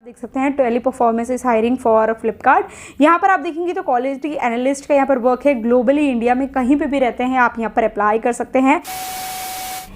देख सकते हैं Teleperformance is hiring for Flipkart. यहाँ पर आप देखेंगे तो क्वालिटी एनालिस्ट का यहाँ पर वर्क है। ग्लोबली इंडिया में कहीं पे भी रहते हैं आप यहाँ पर अप्लाई कर सकते हैं।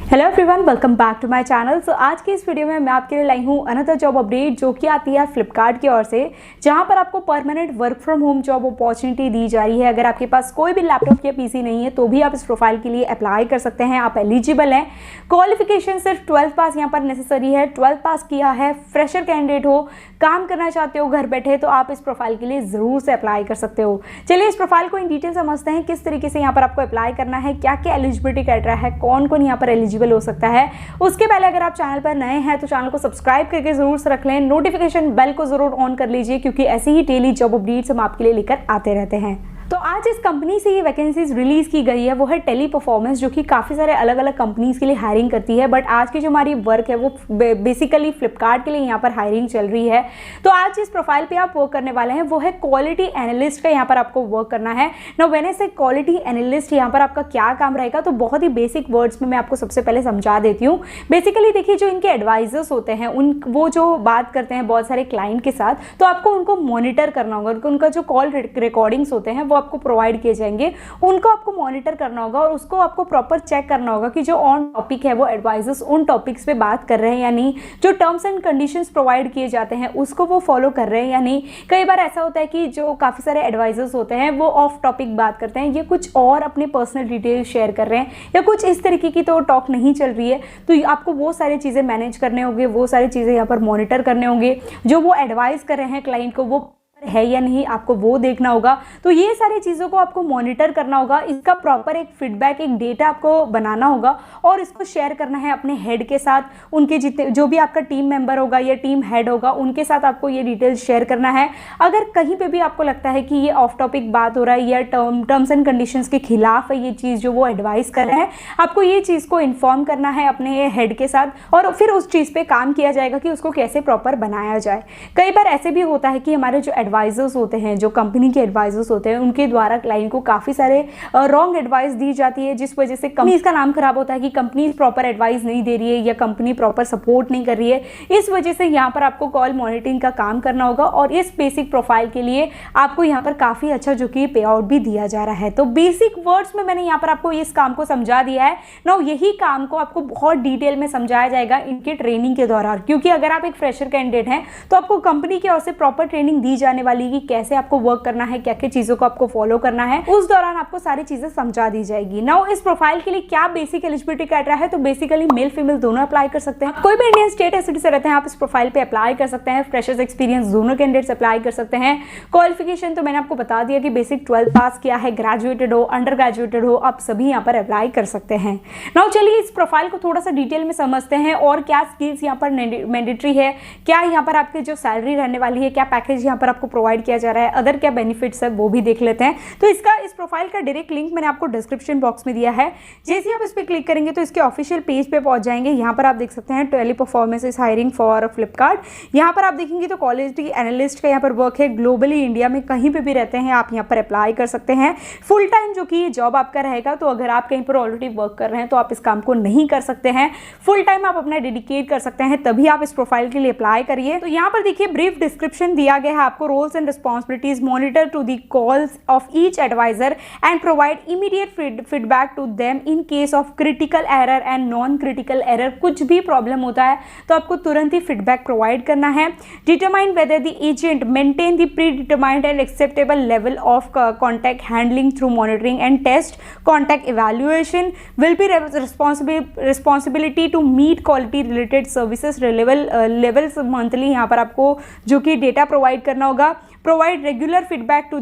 Hello everyone, welcome back to my channel. So आज की इस वीडियो में मैं आपके लिए लाई हूँ अनदर जॉब अपडेट जो कि आती है फ्लिपकार्ट की ओर से, जहां पर आपको permanent work from home job opportunity दी जा रही है। अगर आपके पास कोई भी लैपटॉप या पीसी नहीं है तो भी आप इस प्रोफाइल के लिए अप्लाई कर सकते हैं। आप एलिजिबल हैं। क्वालिफिकेशन सिर्फ 12th पास यहाँ पर नेसेसरी है। 12th पास किया है, फ्रेशर कैंडिडेट हो, काम करना चाहते हो घर बैठे, तो आप इस प्रोफाइल के लिए जरूर से अप्लाई कर सकते हो। चलिए इस प्रोफाइल को इन डिटेल समझते हैं, किस तरीके से यहाँ पर आपको अप्लाई करना है, क्या क्या एलिजिबिलिटी क्राइटेरिया है, कौन कौन यहाँ पर एलिजिबल हो सकता है। उसके पहले अगर आप चैनल पर नए हैं तो चैनल को सब्सक्राइब करके जरूर से रख लें, नोटिफिकेशन बेल को जरूर ऑन कर लीजिए क्योंकि ऐसी ही डेली जॉब अपडेट्स हम आपके लिए लेकर आते रहते हैं। तो आज इस कंपनी से ये वैकेंसीज रिलीज की गई है, वो है टेली परफॉर्मेंस, जो कि काफ़ी सारे अलग अलग कंपनीज के लिए हायरिंग करती है। बट आज की जो हमारी वर्क है वो बेसिकली फ्लिपकार्ट के लिए यहाँ पर हायरिंग चल रही है। तो आज जिस प्रोफाइल पे आप वर्क करने वाले हैं वो है क्वालिटी एनालिस्ट का यहाँ पर आपको वर्क करना है। नाउ व्हेन आई से क्वालिटी एनालिस्ट, यहाँ पर आपका क्या काम रहेगा, तो बहुत ही बेसिक वर्ड्स में मैं आपको सबसे पहले समझा देती हूँ। बेसिकली देखिए, जो इनके एडवाइजर्स होते हैं वो जो बात करते हैं बहुत सारे क्लाइंट के साथ, तो आपको उनको मॉनिटर करना होगा। उनका जो कॉल रिकॉर्डिंग्स होते हैं वो आपको प्रोवाइड किए जाएंगे, उनको आपको मॉनिटर करना होगा और उसको आपको प्रॉपर चेक करना होगा कि जो ऑन टॉपिक है वो एडवाइजर्स उन टॉपिक्स पे बात कर रहे हैं या नहीं, जो टर्म्स एंड कंडीशंस प्रोवाइड किए जाते हैं उसको वो फॉलो कर रहे हैं या नहीं। कई बार ऐसा होता है कि जो काफ़ी सारे एडवाइजर्स होते हैं वो ऑफ टॉपिक बात करते हैं, ये कुछ और अपने पर्सनल डिटेल्स शेयर कर रहे हैं या कुछ इस तरीके की तो टॉक नहीं चल रही है, तो आपको वो सारी चीज़ें मैनेज करने होंगे, वो सारी चीज़ें यहाँ पर मॉनिटर करने होंगे। जो वो एडवाइस कर रहे हैं क्लाइंट को वो है या नहीं, आपको वो देखना होगा। तो ये सारी चीज़ों को आपको मॉनिटर करना होगा, इसका प्रॉपर एक फीडबैक, एक डेटा आपको बनाना होगा और इसको शेयर करना है अपने हेड के साथ। उनके जितने जो भी आपका टीम मेंबर होगा या टीम हेड होगा उनके साथ आपको ये डिटेल्स शेयर करना है। अगर कहीं पे भी आपको लगता है कि ये ऑफ टॉपिक बात हो रहा है या टर्म्स एंड कंडीशंस के खिलाफ है ये चीज़ जो वो एडवाइस कर रहे हैं, आपको ये चीज़ को इन्फॉर्म करना है अपने हेड के साथ और फिर उस चीज़ पे काम किया जाएगा कि उसको कैसे प्रॉपर बनाया जाए। कई बार ऐसे भी होता है कि हमारे जो एडवाइजर्स होते हैं, जो कंपनी के एडवाइजर्स होते हैं, उनके द्वारा क्लाइंट को काफ़ी सारे रॉन्ग एडवाइस दी जाती है, जिस वजह से कंपनी का नाम खराब होता है कि कंपनी प्रॉपर एडवाइस नहीं दे रही है या कंपनी प्रॉपर सपोर्ट नहीं कर रही है। इस वजह से यहाँ पर आपको कॉल मॉनिटरिंग का काम करना होगा और इस बेसिक प्रोफाइल के लिए आपको यहाँ पर काफ़ी अच्छा जो कि पे आउट भी दिया जा रहा है। तो बेसिक वर्ड्स में मैंने यहाँ पर आपको इस काम को समझा दिया है। नाउ यही काम को आपको बहुत डिटेल में समझाया जाएगा इनके ट्रेनिंग के दौरान, क्योंकि अगर आप एक फ्रेशर कैंडिडेट हैं तो आपको कंपनी की ओर से प्रॉपर ट्रेनिंग दी जाने वाली है, कैसे आपको वर्क करना है, क्या क्या चीजों को आपको फॉलो करना है, उस दौरान आपको सारी चीजें समझा दी जाएगी। नाउ इस प्रोफाइल के लिए क्या बेसिक एलिजिबिलिटी क्राइटेरिया है, तो बेसिकली मेल फीमेल दोनों अप्लाई कर सकते हैं। कोई भी इंडियन स्टेट या सिटी से रहते हैं आप इस प्रोफाइल पे अप्लाई कर सकते हैं। फ्रेशर्स एक्सपीरियंस दोनों कैंडिडेट्स अप्लाई कर सकते हैं। क्वालिफिकेशन तो मैंने आपको बता दिया कि बेसिक 12th पास किया है, ग्रेजुएटेड हो, अंडर ग्रेजुएटेड हो, आप सभी यहाँ पर अप्लाई कर सकते हैं। नाउ चलिए इस प्रोफाइल को थोड़ा सा डिटेल में समझते हैं और क्या स्किल्स यहाँ पर मैंडेटरी है, क्या यहाँ पर आपकी जो सैलरी रहने वाली है, क्या पैकेज यहाँ पर आपको प्रोवाइड किया जा रहा है, अदर क्या बेनिफिट्स है वो भी देख लेते हैं। तो इस प्रोफाइल का डायरेक्ट लिंक मैंने आपको डिस्क्रिप्शन बॉक्स में दिया है। जैसे ही आप इस पर क्लिक करेंगे तो इसके ऑफिशियल पेज पे पहुंच जाएंगे। यहाँ पर आप देख सकते हैं Teleperformance is hiring for Flipkart. यहाँ पर आप देखेंगे तो क्वालिटी एनालिस्ट का यहाँ पर वर्क है। ग्लोबली इंडिया में कहीं पे भी रहते हैं आप यहाँ पर अप्लाई कर सकते हैं। फुल टाइम जो कि ये जॉब आपका रहेगा, तो अगर आप कहीं पर ऑलरेडी वर्क कर रहे हैं तो आप इस काम को नहीं कर सकते हैं। फुल टाइम आप अपना डेडिकेट कर सकते हैं, तभी आप इस प्रोफाइल के लिए अप्लाई करिए। तो यहाँ पर देखिए ब्रीफ डिस्क्रिप्शन दिया गया है आपको। Roles and responsibilities: monitor to the calls of each advisor and provide immediate feedback to them in case of critical error and non-critical error। कुछ भी प्रॉब्लम होता है तो आपको तुरंत ही फीडबैक प्रोवाइड करना है। Determine whether the agent maintain the predetermined and acceptable level of contact handling through monitoring and test contact evaluation will be responsibility to meet quality related services levels monthly। यहाँ पर आपको जो कि data provide करना होगा। Provide regular feedback to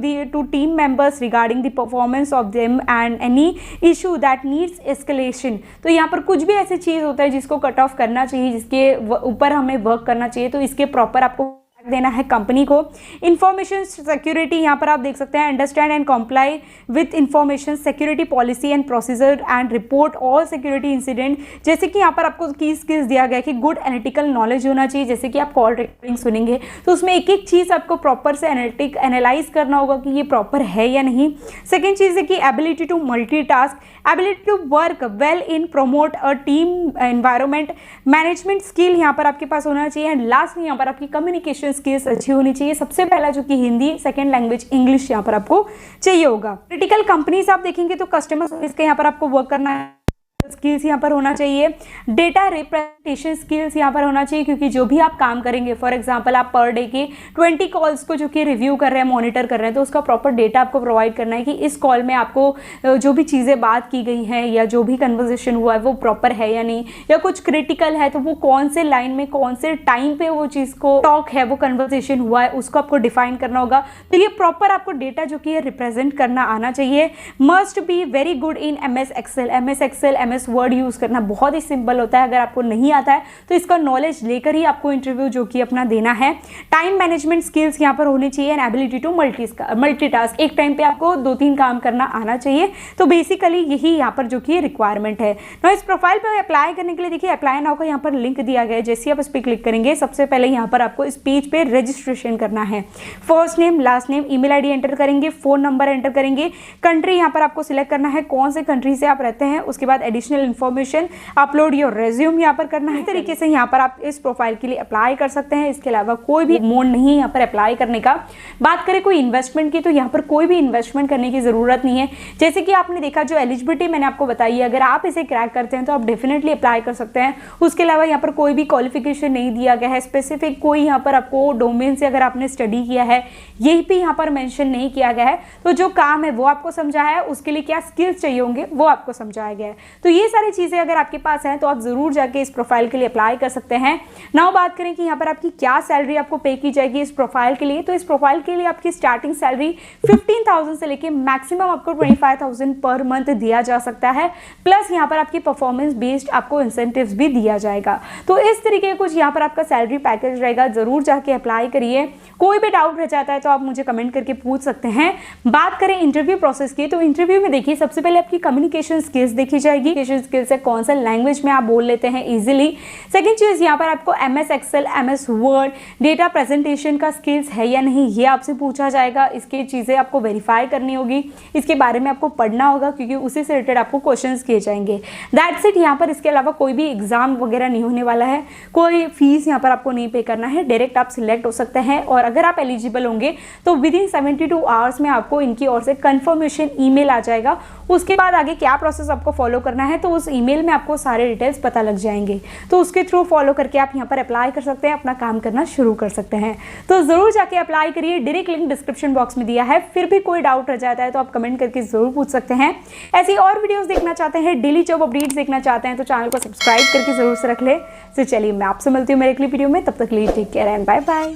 team members regarding the performance of them and any issue that needs escalation। तो यहाँ पर कुछ भी ऐसी चीज़ होता है जिसको कट ऑफ करना चाहिए, जिसके ऊपर हमें वर्क करना चाहिए, तो इसके प्रॉपर आपको देना है कंपनी को। इंफॉर्मेशन सिक्योरिटी, यहाँ पर आप देख सकते हैं understand and comply with information security policy and procedure and report all security incident. जैसे कि यहाँ पर आपको की स्किल्स दिया गया कि गुड एनालिटिकल नॉलेज होना चाहिए। जैसे कि आप कॉल रिकॉर्डिंग सुनेंगे तो उसमें एक एक चीज़ आपको प्रॉपर से एनालाइज करना होगा कि ये प्रॉपर है या नहीं। सेकेंड चीज़ है कि ability to multitask, ability to work well in promote a team environment, management skill यहाँ पर आपके पास होना चाहिए। एंड लास्ट में यहाँ पर आपकी कम्युनिकेशन स्किल्स अच्छी होनी चाहिए। सबसे पहला जो कि हिंदी, सेकंड लैंग्वेज इंग्लिश यहाँ पर आपको चाहिए होगा। क्रिटिकल कंपनीज आप देखेंगे तो कस्टमर सर्विस के यहाँ पर आपको वर्क करना है, स्किल्स यहाँ पर होना चाहिए। डेटा रिप्रेजेंटेशन स्किल्स यहाँ पर होना चाहिए, क्योंकि जो भी आप काम करेंगे, फॉर एग्जांपल आप पर डे की 20 कॉल्स को जो कि रिव्यू कर रहे हैं, मॉनिटर कर रहे हैं, तो उसका प्रॉपर डेटा आपको प्रोवाइड करना है कि इस कॉल में आपको जो भी चीज़ें बात की गई हैं या जो भी कन्वर्सेशन हुआ है वो प्रॉपर है या नहीं, या कुछ क्रिटिकल है तो वो कौन से लाइन में कौन से टाइम पे वो चीज़ को टॉक है, वो कन्वर्सेशन हुआ है, उसको आपको डिफाइन करना होगा। तो ये प्रॉपर आपको डेटा जो कि रिप्रेजेंट करना आना चाहिए। Must be very good in MS Excel. MS Word use करना बहुत ही सिंपल होता है, अगर आपको नहीं आता है तो इसका नॉलेज लेकर ही आपको इंटरव्यू जो कि अपना देना है। टाइम मैनेजमेंट स्किल्स यहाँ पर होनी चाहिए एंड एबिलिटी टू मल्टीटास्क। एक टाइम पे आपको 2-3 काम करना आना चाहिए। तो बेसिकली यही यहाँ पर जो कि रिक्वायरमेंट है। ना इस प्रोफाइल पे अप्लाई करने के लिए देखिए अप्लाई नाउ का यहाँ पर लिंक दिया गया है। जैसे आप इस पर क्लिक करेंगे, सबसे पहले यहाँ पर आपको इस पेज पे रजिस्ट्रेशन करना है। First name, last name, email ID enter करेंगे, फोन नंबर एंटर करेंगे, कंट्री यहाँ पर आपको सिलेक्ट करना है कौन से कंट्री से आप रहते हैं, उसके बाद additional information, upload your resume यहाँ पर करना है। इस तरीके से यहाँ पर आप इस प्रोफाइल के लिए अप्लाई कर सकते हैं। इसके अलावा कोई भी मोड नहीं है यहाँ पर अप्लाई करने का। बात करें कोई इन्वेस्टमेंट की, तो यहाँ पर कोई भी इन्वेस्टमेंट करने की जरूरत नहीं है। जैसे कि आपने देखा जो एलिजिबिलिटी मैंने आपको बताई है, अगर आप इसे क्रैक करते हैं तो आप डेफिनेटली अप्लाई कर सकते हैं। उसके अलावा यहाँ पर कोई भी क्वालिफिकेशन नहीं दिया गया है स्पेसिफिक, कोई यहाँ पर आपको डोमेन से अगर आपने स्टडी किया है यही भी यहाँ पर मेंशन नहीं किया गया है। तो जो काम है वो आपको समझाया है, उसके लिए क्या स्किल्स चाहिए होंगे वो आपको समझाया गया है। तो ये सारी चीजें अगर आपके पास है तो आप जरूर जाके इस प्रोफाइल के लिए अप्लाई कर सकते हैं। नाउ बात करें कि यहाँ पर आपकी क्या सैलरी आपको पे की जाएगी इस प्रोफाइल के लिए। तो इस प्रोफाइल के लिए आपकी स्टार्टिंग सैलरी 15,000 से लेके मैक्सिमम आपको 25,000 पर मंथ दिया जा सकता है। प्लस यहाँ पर आपकी परफॉर्मेंस बेस्ड आपको इंसेंटिव्स भी दिया जाएगा। तो इस तरीके का कुछ यहाँ पर आपका सैलरी पैकेज रहेगा। जरूर जाके अप्लाई करिए। कोई भी डाउट रह जाता है तो आप मुझे कमेंट करके पूछ सकते हैं। बात करें इंटरव्यू प्रोसेस की, तो इंटरव्यू में देखिए सबसे पहले आपकी कम्युनिकेशन स्किल्स देखी जाएगी। कम्युनिकेशन स्किल्स है कौन सा लैंग्वेज में आप बोल लेते हैं इजीली। सेकंड चीज यहाँ पर आपको MS Excel, MS Word, data presentation का स्किल्स है या नहीं ये आपसे पूछा जाएगा। इसकी चीजें आपको वेरीफाई करनी होगी, इसके बारे में आपको पढ़ना होगा क्योंकि उसी से रिलेटेड आपको क्वेश्चंस किए जाएंगे। दैट्स इट यहाँ पर। इसके अलावा कोई भी एग्जाम वगैरह नहीं होने वाला है, कोई फीस यहाँ पर आपको नहीं पे करना है, डायरेक्ट आप सिलेक्ट हो सकते हैं। और अगर आप एलिजिबल होंगे तो विदिन 72 आवर्स में आपको इनकी ओर से कंफर्मेशन ईमेल आ जाएगा। उसके बाद आगे क्या प्रोसेस आपको फॉलो करना है तो उस ईमेल में आपको सारे डिटेल्स पता लग जाएंगे। तो उसके थ्रू फॉलो करके आप यहाँ पर अप्लाई कर सकते हैं, अपना काम करना शुरू कर सकते हैं। तो जरूर जाके अप्लाई करिए। डायरेक्ट लिंक डिस्क्रिप्शन बॉक्स में दिया है। फिर भी कोई डाउट रह जाता है तो आप कमेंट करके जरूर पूछ सकते हैं। ऐसी और वीडियोस देखना चाहते हैं, डेली जॉब अपडेट्स देखना चाहते हैं तो चैनल को सब्सक्राइब करके जरूर से रख ले। तो चलिए मैं आपसे मिलती हूँ मेरे अगली वीडियो में। तब तक के लिए take care and bye bye.